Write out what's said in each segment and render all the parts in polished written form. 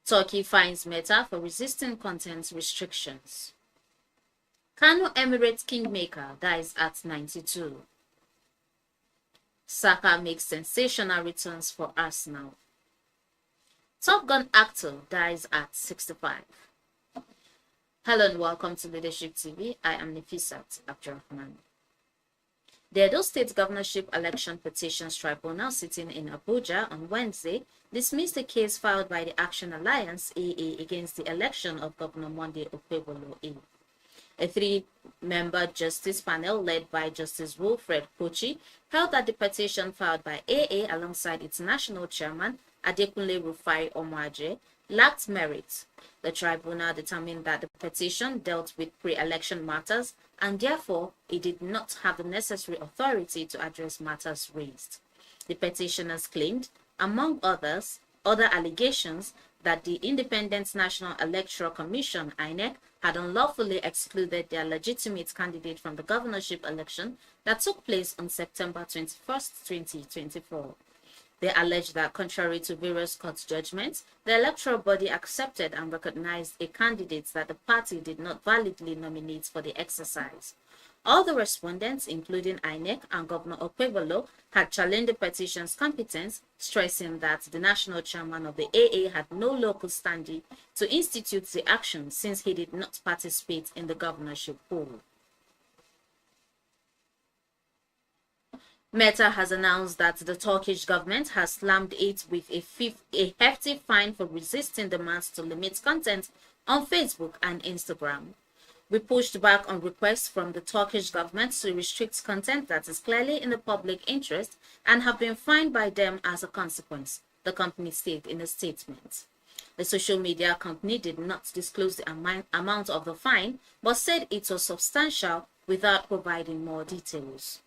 Turkey fines Meta for resisting content restrictions. Kano Emirate kingmaker dies at 92. Saka makes sensational returns for Arsenal. Top Gun actor dies at 65. Hello and welcome to Leadership TV. I am Nifisat Abdurrahman. The Edo State Governorship Election Petitions Tribunal sitting in Abuja on Wednesday dismissed a case filed by the Action Alliance AA against the election of Governor Monday Okpebholo A. A three-member justice panel led by Justice Wilfred Kpochi held that the petition filed by AA alongside its national chairman, Adekunle Rufai Omoaje, lacked merit. The tribunal determined that the petition dealt with pre-election matters and therefore it did not have the necessary authority to address matters raised. The petitioners claimed, among others, other allegations that the Independent National Electoral Commission (INEC) had unlawfully excluded their legitimate candidate from the governorship election that took place on September 21, 2024. They alleged that, contrary to various court judgments, the electoral body accepted and recognized a candidate that the party did not validly nominate for the exercise. All the respondents, including INEC and Governor Okpebholo, had challenged the petition's competence, stressing that the national chairman of the AA had no local standing to institute the action since he did not participate in the governorship poll. Meta has announced that the Turkish government has slammed it with a hefty fine for resisting demands to limit content on Facebook and Instagram. We pushed back on requests from the Turkish government to restrict content that is clearly in the public interest and have been fined by them as a consequence, the company stated in a statement. The social media company did not disclose the amount of the fine, but said it was substantial without providing more details.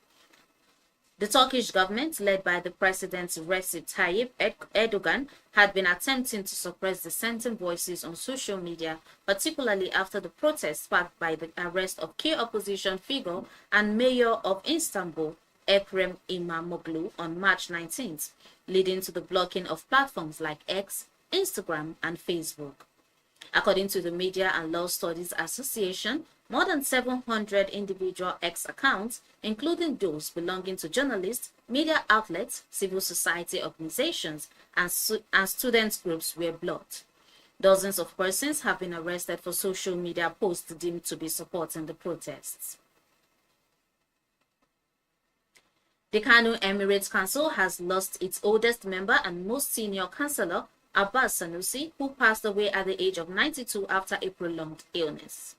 The Turkish government, led by the President Recep Tayyip Erdogan, had been attempting to suppress dissenting voices on social media, particularly after the protests sparked by the arrest of key opposition figure and mayor of Istanbul, Ekrem İmamoğlu, on March 19th, leading to the blocking of platforms like X, Instagram, and Facebook. According to the Media and Law Studies Association, more than 700 individual X accounts, including those belonging to journalists, media outlets, civil society organizations, and student groups were blocked. Dozens of persons have been arrested for social media posts deemed to be supporting the protests. The Kano Emirate Council has lost its oldest member and most senior councillor, Abbas Sanusi, who passed away at the age of 92 after a prolonged illness.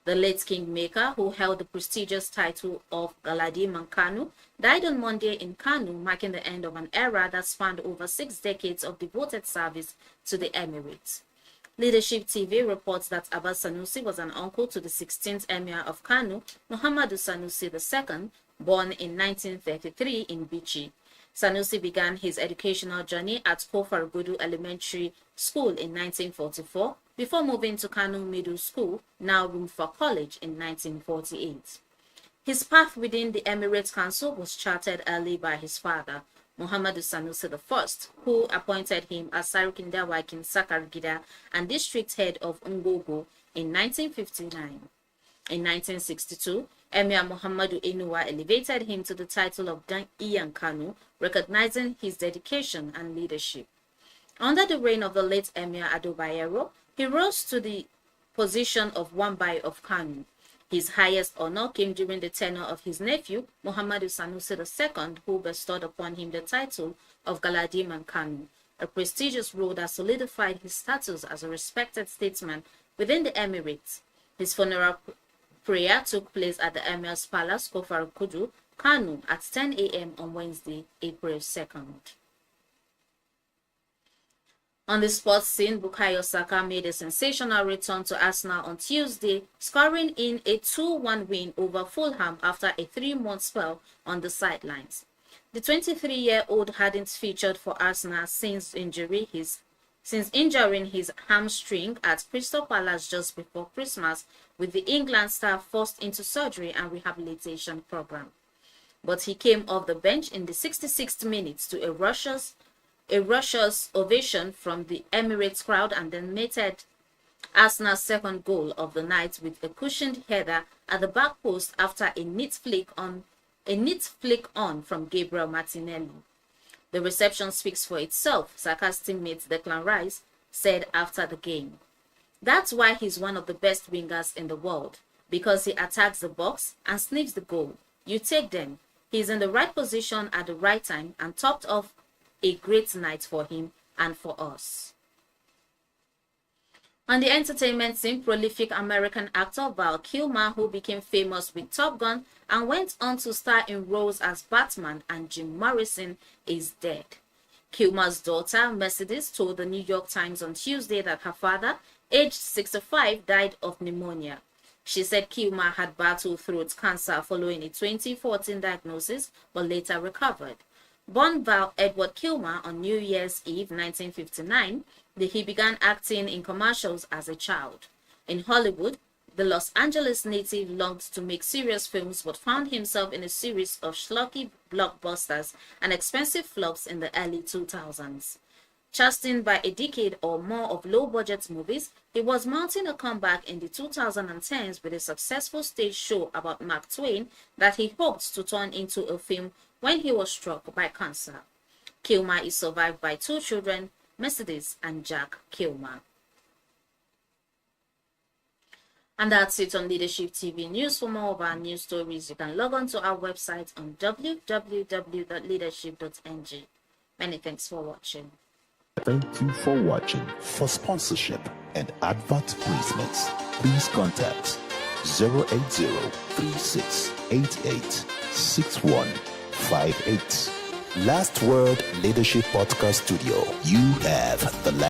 The late kingmaker, who held the prestigious title of Galadiman Kano, died on Monday in Kano, marking the end of an era that spanned over 6 decades of devoted service to the Emirates. Leadership TV reports that Abbas Sanusi was an uncle to the 16th Emir of Kano, Muhammadu Sanusi II, born in 1933 in Bichi. Sanusi began his educational journey at Kofargudu Elementary School in 1944 before moving to Kano Middle School, now Rumfa College, in 1948. His path within the Emirate Council was charted early by his father, Muhammadu Sanusi I, who appointed him as Sarukindawakin Sakargida and district head of Ngogo in 1959. In 1962, Emir Muhammadu Inuwa elevated him to the title of Dan Iyan Kanu, recognizing his dedication and leadership. Under the reign of the late Emir Ado Bayero, he rose to the position of Wambai of Kanu. His highest honor came during the tenure of his nephew, Muhammadu Sanusi II, who bestowed upon him the title of Galadiman Kanu, a prestigious role that solidified his status as a respected statesman within the Emirates. His funeral prayer took place at the Emir's Palace, Kofarkudu, Kano, at 10 a.m. on Wednesday, April 2nd. On the sports scene, Bukayo Saka made a sensational return to Arsenal on Tuesday, scoring in a 2-1 win over Fulham after a 3-month spell on the sidelines. The 23-year-old hadn't featured for Arsenal since injuring his hamstring at Crystal Palace just before Christmas, with the England star forced into surgery and rehabilitation program. But he came off the bench in the 66th minute to a a raucous ovation from the Emirates crowd and then mated Arsenal's second goal of the night with a cushioned header at the back post after a neat flick on from Gabriel Martinelli. The reception speaks for itself, Saka's teammate Declan Rice said after the game. That's why he's one of the best wingers in the world, because he attacks the box and sniffs the goal. You take them. He's in the right position at the right time and topped off a great night for him and for us. On the entertainment scene, prolific American actor Val Kilmer, who became famous with Top Gun and went on to star in roles as Batman and Jim Morrison, is dead. Kilmer's daughter, Mercedes, told the New York Times on Tuesday that her father, aged 65, died of pneumonia. She said Kilmer had battled throat cancer following a 2014 diagnosis, but later recovered. Born Val Edward Kilmer on New Year's Eve 1959, he began acting in commercials as a child. In Hollywood, the Los Angeles native longed to make serious films but found himself in a series of schlocky blockbusters and expensive flops in the early 2000s. Chastened by a decade or more of low-budget movies, he was mounting a comeback in the 2010s with a successful stage show about Mark Twain that he hoped to turn into a film when he was struck by cancer. Kilmer is survived by 2 children, Mercedes and Jack Kilmer. And that's it on Leadership TV News. For more of our news stories, you can log on to our website on www.leadership.ng. Many thanks for watching. Thank you for watching. For sponsorship and advert placements, please contact 080-3688-6158. Last Word Leadership Podcast Studio. You have the last